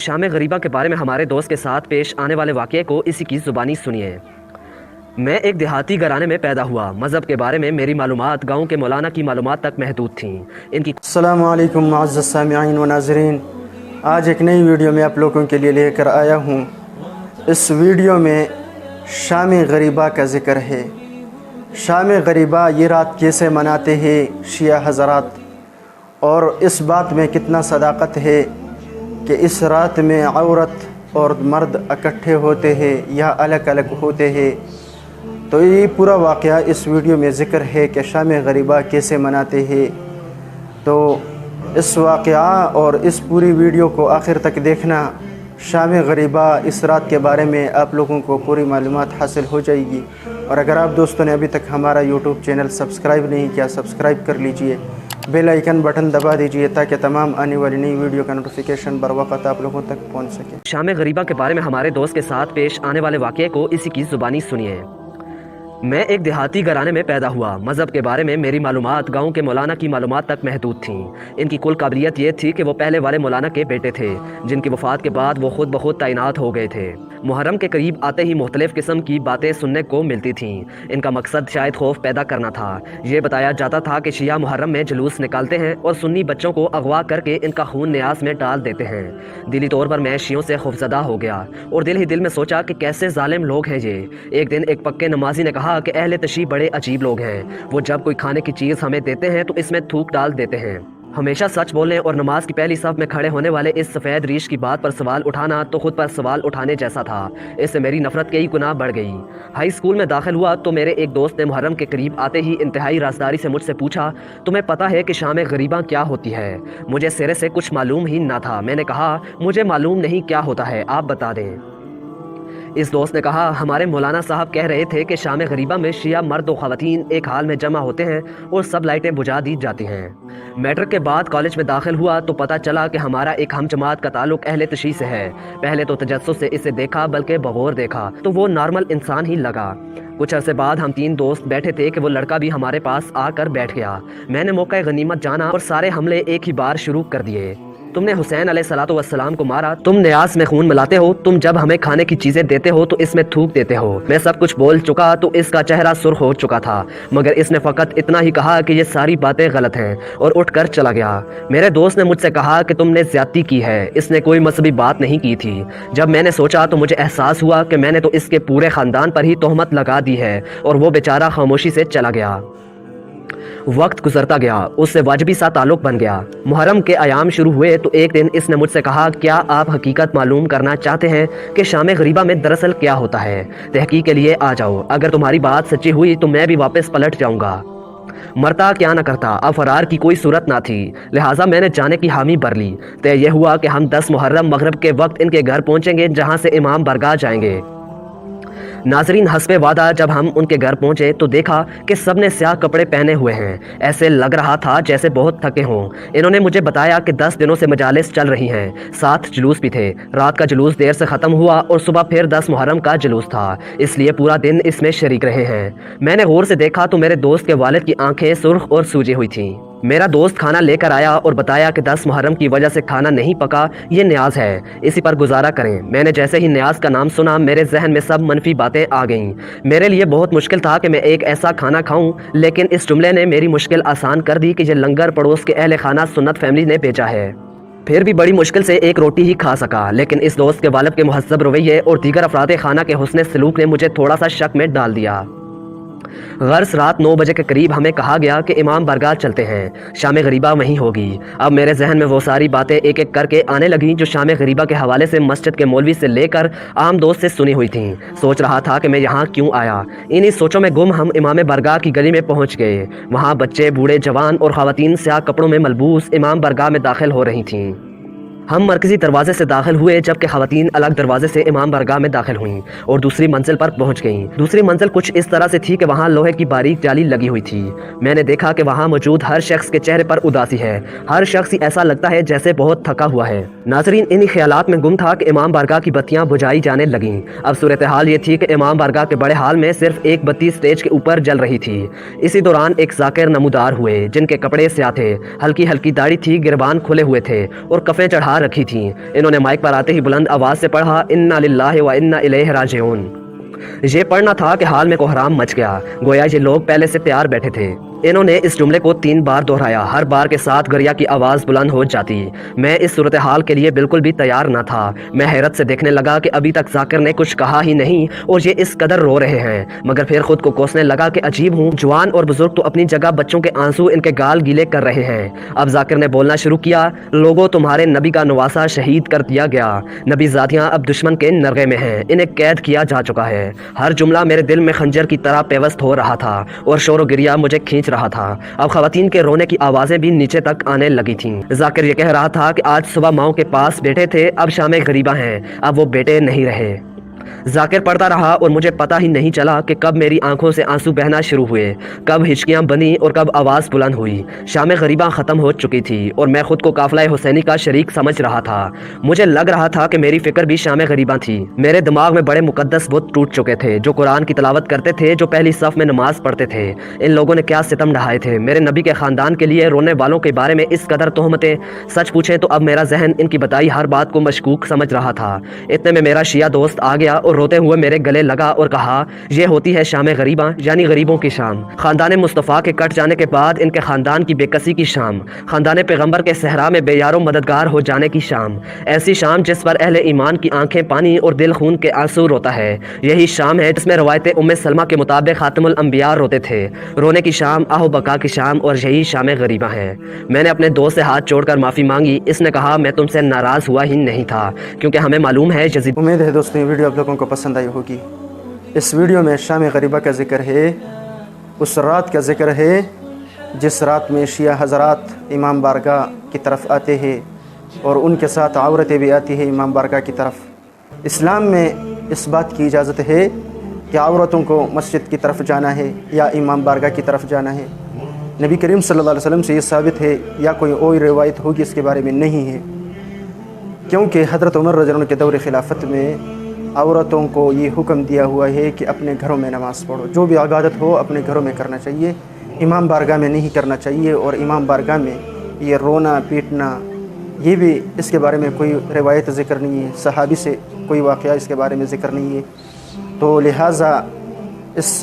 शाम गरीबा के बारे में हमारे दोस्त के साथ पेश आने वाले वाक़ये को इसी की ज़ुबानी सुनिए। मैं एक देहाती घराने में पैदा हुआ। मज़हब के बारे में मेरी मालूमात गाँव के मौलाना की मालूमात तक महदूद थीं। इनकी अस्सलामु अलैकुम मुअज़्ज़ज़ सामिईन व नाज़रीन, आज एक नई वीडियो में आप लोगों के लिए लेकर आया हूँ। इस वीडियो में शाम गरीबा का ज़िक्र है। शाम गरीबा ये रात कैसे मनाते हैं शिया हज़रात, और इस बात में कितना सदाकत है कि इस रात में औरत और मर्द इकट्ठे होते हैं या अलग अलग होते हैं। तो ये पूरा वाक़या इस वीडियो में ज़िक्र है कि शाम गरीबा कैसे मनाते हैं। तो इस वाक़या और इस पूरी वीडियो को आखिर तक देखना। शाम गरीबा इस रात के बारे में आप लोगों को पूरी मालूमात हासिल हो जाएगी। और अगर आप दोस्तों ने अभी तक हमारा यूट्यूब चैनल सब्सक्राइब नहीं किया, सब्सक्राइब कर लीजिए, बेल आइकन बटन दबा दीजिए ताकि तमाम आने वाली नई वीडियो का नोटिफिकेशन बर वक्त आप लोगों तक पहुंच सके। शाम गरीबा के बारे में हमारे दोस्त के साथ पेश आने वाले वाक़ये को इसी की ज़ुबानी सुनिए। मैं एक देहाती घराने में पैदा हुआ। मज़हब के बारे में मेरी मालूमात गाँव के मौलाना की मालूमात तक महदूद थीं। इनकी कुल काबिलियत ये थी कि वो पहले वाले मौलाना के बेटे थे, जिनकी वफ़ात के बाद वो खुद ब खुद तैनात हो गए थे। मुहर्रम के करीब आते ही मुख्तलिफ़ किस्म की बातें सुनने को मिलती थीं। इनका मकसद शायद खौफ पैदा करना था। ये बताया जाता था कि शिया मुहर्रम में जुलूस निकालते हैं और सुन्नी बच्चों को अगवा करके इनका खून न्यास में डाल देते हैं। दिली तौर पर मैं शियों से खौफज़दा हो गया और दिल ही दिल में सोचा कि कैसे जालिम लोग हैं ये। एक दिन एक पक्के नमाजी ने कहा कि अहले तशरीह बड़े अजीब लोग हैं। वो जब कोई खाने की चीज़ हमें देते हैं तो इसमें थूक डाल देते हैं। हमेशा सच बोलने और नमाज की पहली सफ में खड़े होने वाले इस सफ़ेद रीश की बात पर सवाल उठाना तो खुद पर सवाल उठाने जैसा था। इससे मेरी नफरत कई गुना बढ़ गई। हाई स्कूल में दाखिल हुआ तो मेरे एक दोस्त ने मुहर्रम के करीब आते ही इंतहाई राजदारी से मुझसे पूछा, तुम्हें पता है कि शाम गरीबा क्या होती है? मुझे सिरे से कुछ मालूम ही ना था। मैंने कहा, मुझे मालूम नहीं क्या होता है, आप बता दें। इस दोस्त ने कहा, हमारे मौलाना साहब कह रहे थे कि शाम गरीबा में शिया मर्द और ख़वातीन एक हाल में जमा होते हैं और सब लाइटें बुझा दी जाती हैं। मैट्रिक के बाद कॉलेज में दाखिल हुआ तो पता चला कि हमारा एक हम जमात का ताल्लुक अहले तशरीह से है। पहले तो तजस्सुस से इसे देखा, बल्कि बगौर देखा तो वो नॉर्मल इंसान ही लगा। कुछ अरसे बाद हम 3 दोस्त बैठे थे कि वो लड़का भी हमारे पास आकर बैठ गया। मैंने मौका गनीमत जाना और सारे हमले एक ही बार शुरू कर दिए। तुमने हुसैन अलैहिस्सलातु वस्सलाम को मारा, तुम न्यास में खून मिलाते हो, तुम जब हमें खाने की चीजें देते हो तो इसमें थूक देते हो। मैं सब कुछ बोल चुका तो इसका चेहरा सुर्ख हो चुका था, मगर इसने फकत इतना ही कहा कि ये सारी बातें गलत हैं और उठकर चला गया। मेरे दोस्त ने मुझसे कहा कि तुमने ज्यादती की है। इसने कोई मजहबी बात नहीं की थी। जब मैंने सोचा तो मुझे एहसास हुआ कि मैंने तो इसके पूरे खानदान पर ही तोहमत लगा दी है, और वो बेचारा खामोशी से चला गया। वक्त गुजरता गया, उससे वाजिबी सा ताल्लुक बन गया। मुहर्रम के अयाम शुरू हुए तो एक दिन इसने मुझसे कहा, क्या आप हकीकत मालूम करना चाहते हैं कि शाम गरीबा में दरअसल क्या होता है? तहकीक के लिए आ जाओ। अगर तुम्हारी बात सच्ची हुई तो मैं भी वापस पलट जाऊंगा। मरता क्या न करता, अब फरार की कोई सूरत ना थी, लिहाजा मैंने जाने की हामी भर ली। तय यह हुआ कि हम 10 मुहर्रम मगरिब के वक्त इनके घर पहुंचेंगे, जहां से इमाम बरगाह जाएंगे। नाजरीन, हस्बे वादा जब हम उनके घर पहुंचे तो देखा कि सब ने स्याह कपड़े पहने हुए हैं। ऐसे लग रहा था जैसे बहुत थके हों। इन्होंने मुझे बताया कि 10 दिनों से मजालिस चल रही हैं। 7 जुलूस भी थे। रात का जुलूस देर से ख़त्म हुआ और सुबह फिर 10 मुहर्रम का जुलूस था, इसलिए पूरा दिन इसमें शरीक रहे हैं। मैंने गौर से देखा तो मेरे दोस्त के वालिद की आंखें सुर्ख और सूजी हुई थीं। मेरा दोस्त खाना लेकर आया और बताया कि 10 मुहर्रम की वजह से खाना नहीं पका, ये न्याज है, इसी पर गुजारा करें। मैंने जैसे ही न्याज का नाम सुना मेरे जहन में सब मनफी बातें आ गईं। मेरे लिए बहुत मुश्किल था कि मैं एक ऐसा खाना खाऊं, लेकिन इस जुमले ने मेरी मुश्किल आसान कर दी कि ये लंगर पड़ोस के अहले खाना सुन्नत फैमिली ने भेजा है। फिर भी बड़ी मुश्किल से एक रोटी ही खा सका, लेकिन इस दोस्त के वालिद के मुहज़्ज़ब रवैये और दीगर अफराद खाना के हुस्न सलूक ने मुझे थोड़ा सा शक में डाल दिया। गर्स रात 9 बजे के करीब हमें कहा गया कि इमाम बरगाह चलते हैं, शाम गरीबा वहीं होगी। अब मेरे जहन में वो सारी बातें एक एक करके आने लगीं जो शाम गरीबा के हवाले से मस्जिद के मौलवी से लेकर आम दोस्त से सुनी हुई थीं। सोच रहा था कि मैं यहाँ क्यों आया। इन्हीं सोचों में गुम हम इमाम बरगाह की गली में पहुँच गए। वहाँ बच्चे, बूढ़े, जवान और ख़वातीन स्याह कपड़ों में मलबूस इमाम बरगाह में दाखिल हो रही थीं। हम मरकजी दरवाजे से दाखिल हुए, जबकि ख़वातीन अलग दरवाजे से इमाम बरगाह में दाखिल हुईं और दूसरी मंजिल पर पहुंच गईं। दूसरी मंजिल कुछ इस तरह से थी कि वहां लोहे की बारीक जाली लगी हुई थी। मैंने देखा कि वहां मौजूद हर शख्स के चेहरे पर उदासी है। हर शख्स ही ऐसा लगता है जैसे बहुत थका हुआ है। नाजरीन, इन्हीं ख्यालात में गुम था कि इमाम बरगाह की बत्तियां बुझाई जाने लगीं। अब सूरत हाल ये थी कि इमाम बरगाह के बड़े हाल में सिर्फ एक बत्ती स्टेज के ऊपर जल रही थी। इसी दौरान एक जाकिर नमूदार हुए जिनके कपड़े स्याह थे, हल्की हल्की दाढ़ी थी, गिरबान खुले हुए थे और कफे चढ़ा रखी थीं। इन्होंने माइक पर आते ही बुलंद आवाज़ से पढ़ा, इन्ना लिल्लाहि व इन्ना इलैहि राजिऊन। ये पढ़ना था कि हाल में कोहराम मच गया, गोया ये लोग पहले से तैयार बैठे थे। इन्होंने इस जुमले को 3 बार दोहराया। हर बार के साथ गरिया की आवाज़ बुलंद हो जाती। मैं इस सूरत हाल के लिए बिल्कुल भी तैयार न था। मैं हैरत से देखने लगा कि अभी तक जाकिर ने कुछ कहा ही नहीं और ये इस कदर रो रहे हैं। मगर फिर खुद को कोसने लगा कि अजीब हूँ, जवान और बुजुर्ग तो अपनी जगह, बच्चों के आंसू इनके गाल गीले कर रहे हैं। अब जाकिर ने बोलना शुरू किया, लोगों तुम्हारे नबी का नवासा शहीद कर दिया गया। नबी ज़ातियाँ अब दुश्मन के नरगे में हैं, इन्हें कैद किया जा चुका है। हर जुमला मेरे दिल में खंजर की तरह पेवस्त हो रहा था और शोर गिरिया मुझे खींच रहा था। अब खवातीन के रोने की आवाज़ें भी नीचे तक आने लगी थीं। जाकिर ये कह रहा था कि आज सुबह माओ के पास बेटे थे, अब शामें गरीबा हैं, अब वो बेटे नहीं रहे। जाकिर पढ़ता रहा और मुझे पता ही नहीं चला कि कब मेरी आंखों से आंसू बहना शुरू हुए, कब हिचकियां बनी और कब आवाज़ बुलंद हुई। शाम गरीबा ख़त्म हो चुकी थी और मैं खुद को काफ़िला हुसैनी का शरीक समझ रहा था। मुझे लग रहा था कि मेरी फ़िक्र भी शाम गरीबा थी। मेरे दिमाग में बड़े मुकद्दस बुत टूट चुके थे जो कुरान की तिलावत करते थे, जो पहली सफ़ में नमाज पढ़ते थे। इन लोगों ने क्या सितम ढहाए थे। मेरे नबी के ख़ानदान के लिए रोने वालों के बारे में इस कदर तोहमतें। सच पूछें तो अब मेरा जहन इनकी बताई हर बात को मशकूक समझ रहा था। इतने में मेरा शिया दोस्त आ गया और रोते हुए मेरे गले लगा और कहा, ये होती है शाम गरीबा, यानी गरीबों की शाम। खानदान मुस्तफ़ा के कट जाने के बाद इनके खानदान की बेकसी की शाम, खानदान पैगंबर के सहरा में बेयारो मददगार हो जाने की शाम। ऐसी शाम जिस पर अहले ईमान की आंखें पानी और दिल खून के आंसू रोता है। यही शाम है जिसमें रवायत उम्मे सलमा के मुताबिक खातिमुल अंबिया रोते थे। रोने की शाम, आहो बका की शाम, और यही शाम गरीबा है। मैंने अपने दोस्त से हाथ जोड़कर माफ़ी मांगी। इसने कहा, मैं तुमसे नाराज़ हुआ ही नहीं था, क्योंकि हमें मालूम है यजीद। उम्मीद है दोस्तों ये वीडियो आप लोगों को पसंद आई होगी। इस वीडियो में शाम गरीबा का ज़िक्र है, उस रात का ज़िक्र है जिस रात में शिया हज़रात इमाम बारगाह की तरफ आते हैं और उनके साथ औरतें भी आती हैं इमाम बारगाह की तरफ। इस्लाम में इस बात की इजाज़त है कि औरतों को मस्जिद की तरफ जाना है या इमाम बारगाह की तरफ जाना है। नबी करीम सल्लल्लाहु अलैहि वसल्लम से ये साबित है या कोई और रिवायत होगी इसके बारे में नहीं है, क्योंकि हज़रत उमर रज़ियल्लाहु अन्हु के दौर खिलाफत में औरतों को ये हुक्म दिया हुआ है कि अपने घरों में नमाज़ पढ़ो। जो भी इबादत हो अपने घरों में करना चाहिए, इमाम बारगाह में नहीं करना चाहिए। और इमाम बारगाह में ये रोना पीटना, ये भी इसके बारे में कोई रिवायत ज़िक्र नहीं है, सहाबी से कोई वाक़या इसके बारे में ज़िक्र नहीं है। तो लिहाजा इस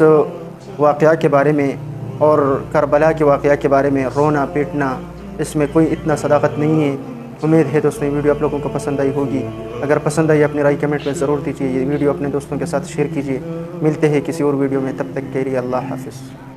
वाक़या के बारे में और करबला के वाक़या के बारे में रोना पीटना, इसमें कोई इतना सदाकत नहीं है। उम्मीद है दोस्तों ये वीडियो आप लोगों को पसंद आई होगी। अगर पसंद आई अपनी राय कमेंट में ज़रूर दीजिए। ये वीडियो अपने दोस्तों के साथ शेयर कीजिए। मिलते हैं किसी और वीडियो में, तब तक के लिए अल्लाह हाफ़िज़।